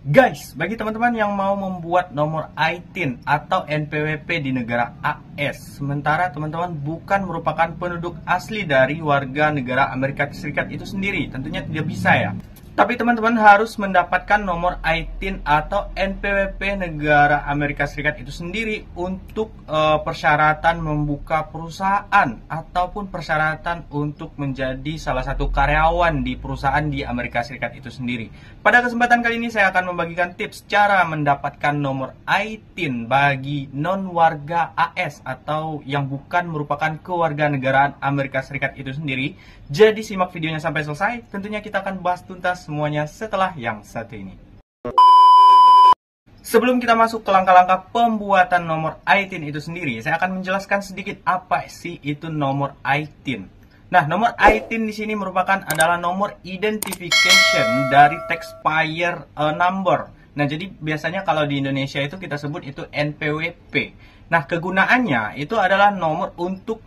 Guys, bagi teman-teman yang mau membuat nomor ITIN atau NPWP di negara AS, sementara teman-teman bukan merupakan penduduk asli dari warga negara Amerika Serikat itu sendiri, tentunya tidak bisa ya. Tapi teman-teman harus mendapatkan nomor ITIN atau NPWP negara Amerika Serikat itu sendiri untuk persyaratan membuka perusahaan ataupun persyaratan untuk menjadi salah satu karyawan di perusahaan di Amerika Serikat itu sendiri. Pada kesempatan kali ini saya akan membagikan tips cara mendapatkan nomor ITIN bagi non-warga AS atau yang bukan merupakan kewarganegaraan Amerika Serikat itu sendiri. Jadi simak videonya sampai selesai, tentunya kita akan bahas tuntas semuanya setelah yang satu ini. Sebelum kita masuk ke langkah-langkah pembuatan nomor ITIN itu sendiri, saya akan menjelaskan sedikit apa sih itu nomor ITIN. Nah, nomor ITIN di sini merupakan adalah nomor identification dari taxpayer number. Nah, jadi biasanya kalau di Indonesia itu kita sebut itu NPWP. Nah, kegunaannya itu adalah nomor untuk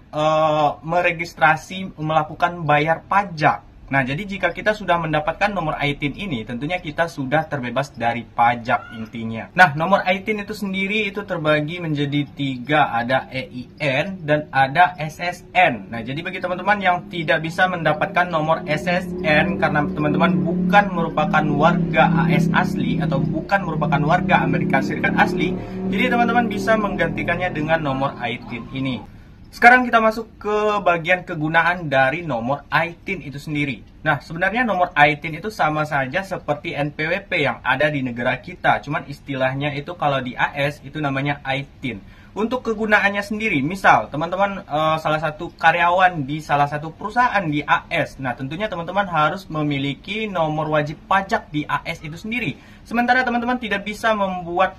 meregistrasi melakukan bayar pajak. Nah, jadi jika kita sudah mendapatkan nomor ITIN ini, tentunya kita sudah terbebas dari pajak intinya. Nah, nomor ITIN itu sendiri itu terbagi menjadi 3, ada EIN dan ada SSN. Nah, jadi bagi teman-teman yang tidak bisa mendapatkan nomor SSN karena teman-teman bukan merupakan warga AS asli atau bukan merupakan warga Amerika Serikat asli, jadi teman-teman bisa menggantikannya dengan nomor ITIN ini. Sekarang kita masuk ke bagian kegunaan dari nomor ITIN itu sendiri. Nah, sebenarnya nomor ITIN itu sama saja seperti NPWP yang ada di negara kita. Cuman istilahnya itu kalau di AS itu namanya ITIN. Untuk kegunaannya sendiri, misal teman-teman salah satu karyawan di salah satu perusahaan di AS. Nah, tentunya teman-teman harus memiliki nomor wajib pajak di AS itu sendiri. Sementara teman-teman tidak bisa membuat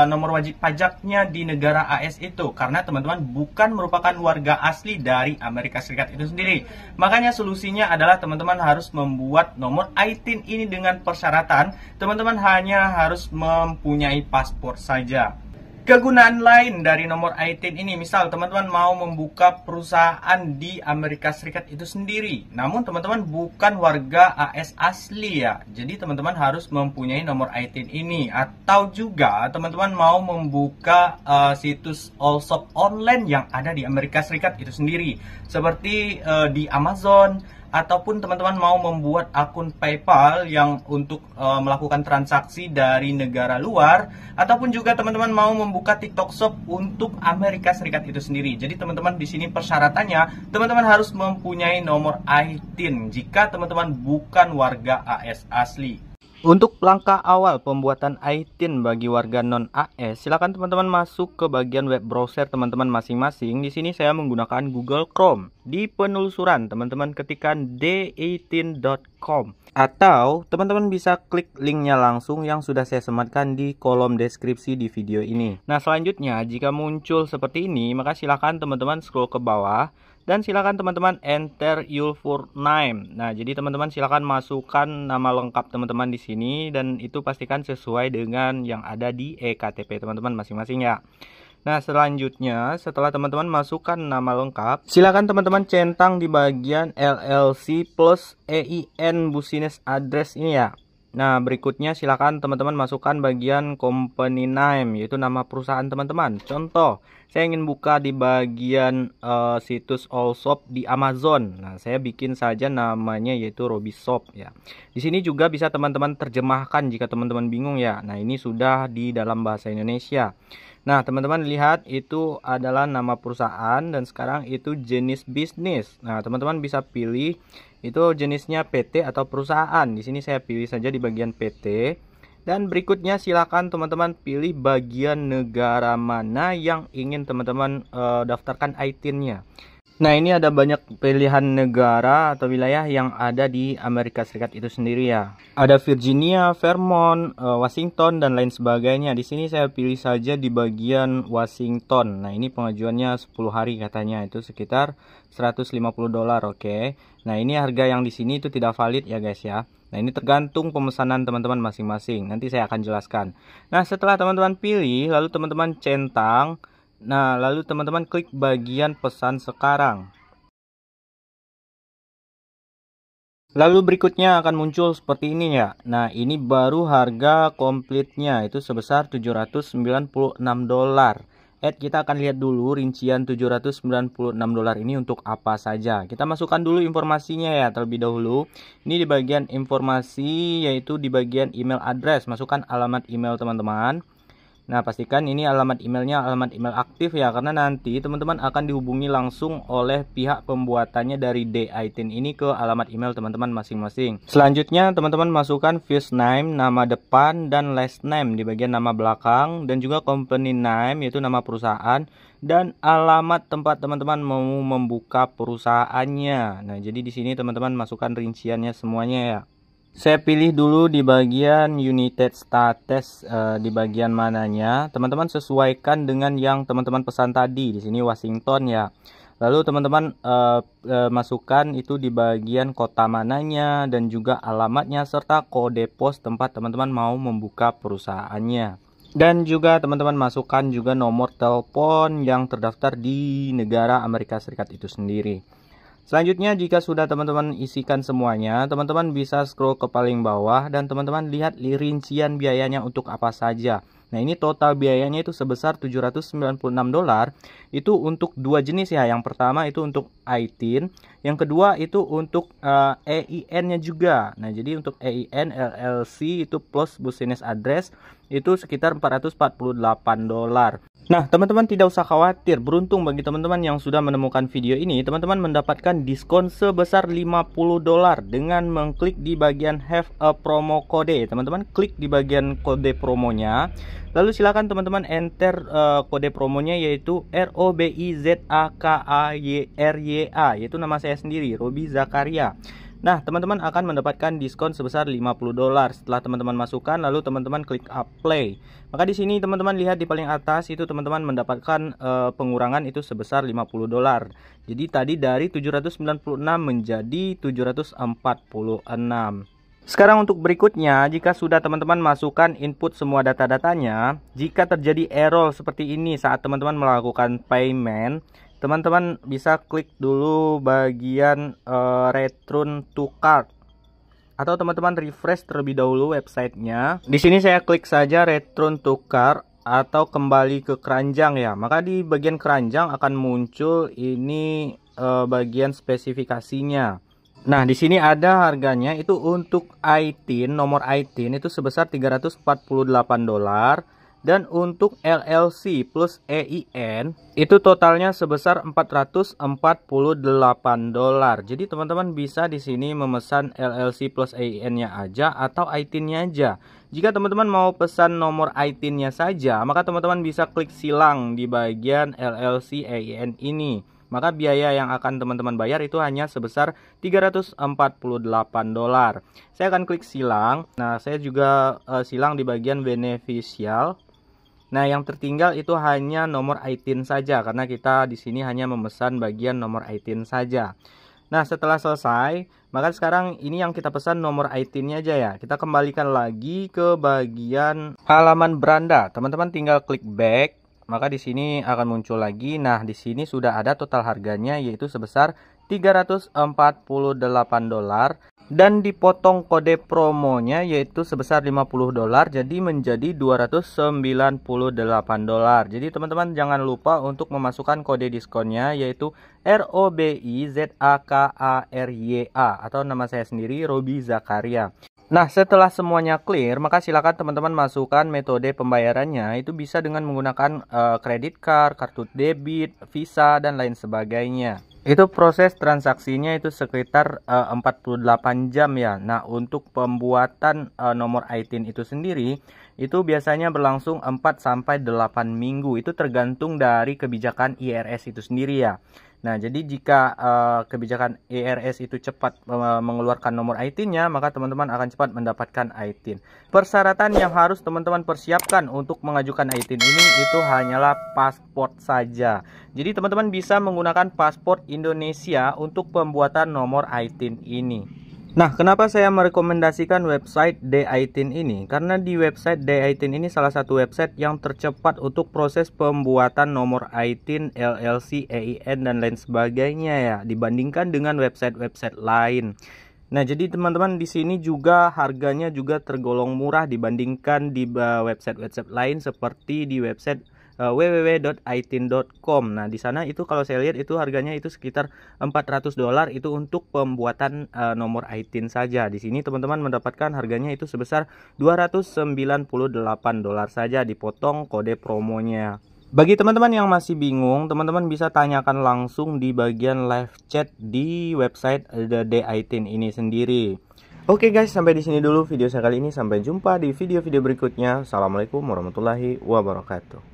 nomor wajib pajaknya di negara AS itu karena teman-teman bukan merupakan warga asli dari Amerika Serikat itu sendiri. Makanya solusinya adalah teman-teman harus membuat nomor ITIN ini dengan persyaratan teman-teman hanya harus mempunyai paspor saja. Kegunaan lain dari nomor ITIN ini, misal teman-teman mau membuka perusahaan di Amerika Serikat itu sendiri, namun teman-teman bukan warga AS asli ya. Jadi teman-teman harus mempunyai nomor ITIN ini. Atau juga teman-teman mau membuka situs all shop online yang ada di Amerika Serikat itu sendiri, seperti di Amazon. Ataupun teman-teman mau membuat akun PayPal yang untuk melakukan transaksi dari negara luar, ataupun juga teman-teman mau membuka TikTok Shop untuk Amerika Serikat itu sendiri. Jadi teman-teman di sini persyaratannya teman-teman harus mempunyai nomor ITIN jika teman-teman bukan warga AS asli. Untuk langkah awal pembuatan ITIN bagi warga non-AS, silakan teman-teman masuk ke bagian web browser teman-teman masing-masing. Di sini saya menggunakan Google Chrome. Di penelusuran teman-teman ketikkan d18.com atau teman-teman bisa klik linknya langsung yang sudah saya sematkan di kolom deskripsi di video ini. Nah, selanjutnya jika muncul seperti ini, maka silakan teman-teman scroll ke bawah. Dan silakan teman-teman enter your full name. Nah, jadi teman-teman silakan masukkan nama lengkap teman-teman di sini dan itu pastikan sesuai dengan yang ada di eKTP teman-teman masing-masing ya. Nah, selanjutnya setelah teman-teman masukkan nama lengkap, silakan teman-teman centang di bagian LLC plus EIN business address ini ya. Nah, berikutnya silakan teman-teman masukkan bagian company name, yaitu nama perusahaan teman-teman. Contoh, saya ingin buka di bagian situs all shop di Amazon. Nah, saya bikin saja namanya yaitu Robby Shop ya. Di sini juga bisa teman-teman terjemahkan jika teman-teman bingung ya. Nah, ini sudah di dalam bahasa Indonesia. Nah, teman-teman lihat itu adalah nama perusahaan dan sekarang itu jenis bisnis. Nah, teman-teman bisa pilih itu jenisnya PT atau perusahaan. Di sini saya pilih saja di bagian PT. Dan berikutnya silakan teman-teman pilih bagian negara mana yang ingin teman-teman daftarkan ITIN-nya. Nah, ini ada banyak pilihan negara atau wilayah yang ada di Amerika Serikat itu sendiri ya. Ada Virginia, Vermont, Washington dan lain sebagainya. Di sini saya pilih saja di bagian Washington. Nah, ini pengajuannya 10 hari katanya, itu sekitar $150, oke. Nah, ini harga yang di sini itu tidak valid ya guys ya. Nah, ini tergantung pemesanan teman-teman masing-masing. Nanti saya akan jelaskan. Nah, setelah teman-teman pilih, lalu teman-teman centang. Nah, lalu teman-teman klik bagian pesan sekarang. Lalu berikutnya akan muncul seperti ini ya. Nah, ini baru harga komplitnya itu sebesar $796. Kita akan lihat dulu rincian $796 ini untuk apa saja. Kita masukkan dulu informasinya ya terlebih dahulu. Ini di bagian informasi, yaitu di bagian email address. Masukkan alamat email teman-teman. Nah, pastikan ini alamat emailnya alamat email aktif ya, karena nanti teman-teman akan dihubungi langsung oleh pihak pembuatannya dari D-iTin ini ke alamat email teman-teman masing-masing. Selanjutnya teman-teman masukkan first name, nama depan, dan last name di bagian nama belakang, dan juga company name yaitu nama perusahaan, dan alamat tempat teman-teman mau membuka perusahaannya. Nah, jadi di sini teman-teman masukkan rinciannya semuanya ya. Saya pilih dulu di bagian United States, di bagian mananya. Teman-teman sesuaikan dengan yang teman-teman pesan tadi. Di sini Washington ya. Lalu teman-teman masukkan itu di bagian kota mananya dan juga alamatnya serta kode pos tempat teman-teman mau membuka perusahaannya. Dan juga teman-teman masukkan juga nomor telepon yang terdaftar di negara Amerika Serikat itu sendiri. Selanjutnya, jika sudah teman-teman isikan semuanya, teman-teman bisa scroll ke paling bawah dan teman-teman lihat rincian biayanya untuk apa saja. Nah, ini total biayanya itu sebesar $796. Itu untuk dua jenis ya. Yang pertama itu untuk iTin, yang kedua itu untuk EIN-nya juga. Nah, jadi untuk EIN LLC itu plus business address itu sekitar $448. Nah, teman-teman tidak usah khawatir. Beruntung bagi teman-teman yang sudah menemukan video ini, teman-teman mendapatkan diskon sebesar $50 dengan mengklik di bagian have a promo code. Teman-teman klik di bagian kode promonya. Lalu silakan teman-teman enter kode promonya, yaitu ROBIZAKAYRYA, yaitu nama saya sendiri, Robi Zakaria. Nah, teman-teman akan mendapatkan diskon sebesar $50 setelah teman-teman masukkan, lalu teman-teman klik apply. Maka di sini teman-teman lihat di paling atas itu teman-teman mendapatkan pengurangan itu sebesar $50. Jadi tadi dari 796 menjadi 746. Sekarang untuk berikutnya, jika sudah teman-teman masukkan input semua data-datanya, jika terjadi error seperti ini saat teman-teman melakukan payment, teman-teman bisa klik dulu bagian return to cart, atau teman-teman refresh terlebih dahulu websitenya. Di sini saya klik saja return to cart atau kembali ke keranjang ya. Maka di bagian keranjang akan muncul ini bagian spesifikasinya. Nah, di sini ada harganya itu untuk iTin, nomor iTin itu sebesar $348. Dan untuk LLC plus EIN itu totalnya sebesar $448. Jadi teman-teman bisa di sini memesan LLC plus EIN-nya aja atau iTin-nya aja. Jika teman-teman mau pesan nomor iTin-nya saja, maka teman-teman bisa klik silang di bagian LLC EIN ini. Maka biaya yang akan teman-teman bayar itu hanya sebesar $348. Saya akan klik silang. Nah, saya juga silang di bagian beneficial. Nah, yang tertinggal itu hanya nomor iTin saja, karena kita di sini hanya memesan bagian nomor iTin saja. Nah, setelah selesai, maka sekarang ini yang kita pesan nomor iTin-nya aja ya. Kita kembalikan lagi ke bagian halaman beranda. Teman-teman tinggal klik back, maka di sini akan muncul lagi. Nah, di sini sudah ada total harganya yaitu sebesar $348. Dan dipotong kode promonya yaitu sebesar $50, jadi menjadi $298. Jadi teman-teman jangan lupa untuk memasukkan kode diskonnya yaitu ROBIZAKARYA atau nama saya sendiri Robi Zakaria. Nah, setelah semuanya clear, maka silakan teman-teman masukkan metode pembayarannya. Itu bisa dengan menggunakan kredit card, kartu debit, Visa, dan lain sebagainya. Itu proses transaksinya itu sekitar 48 jam ya. Nah, untuk pembuatan nomor iTin itu sendiri itu biasanya berlangsung 4-8 minggu. Itu tergantung dari kebijakan IRS itu sendiri ya. Nah, jadi jika kebijakan IRS itu cepat mengeluarkan nomor iTin-nya, maka teman-teman akan cepat mendapatkan iTin. Persyaratan yang harus teman-teman persiapkan untuk mengajukan iTin ini itu hanyalah paspor saja. Jadi teman-teman bisa menggunakan paspor Indonesia untuk pembuatan nomor iTin ini. Nah, kenapa saya merekomendasikan website D-iTin ini? Karena di website D-iTin ini salah satu website yang tercepat untuk proses pembuatan nomor iTin, LLC, EIN, dan lain sebagainya ya, dibandingkan dengan website-website lain. Nah, jadi teman-teman di sini juga harganya juga tergolong murah dibandingkan di website-website lain seperti di website www.itin.com. Nah, di sana itu kalau saya lihat itu harganya itu sekitar $400 itu untuk pembuatan nomor iTin saja. Di sini teman-teman mendapatkan harganya itu sebesar $298 saja dipotong kode promonya. Bagi teman-teman yang masih bingung, teman-teman bisa tanyakan langsung di bagian live chat di website The iTin ini sendiri. Oke guys, sampai di sini dulu video saya kali ini. Sampai jumpa di video-video berikutnya. Assalamualaikum warahmatullahi wabarakatuh.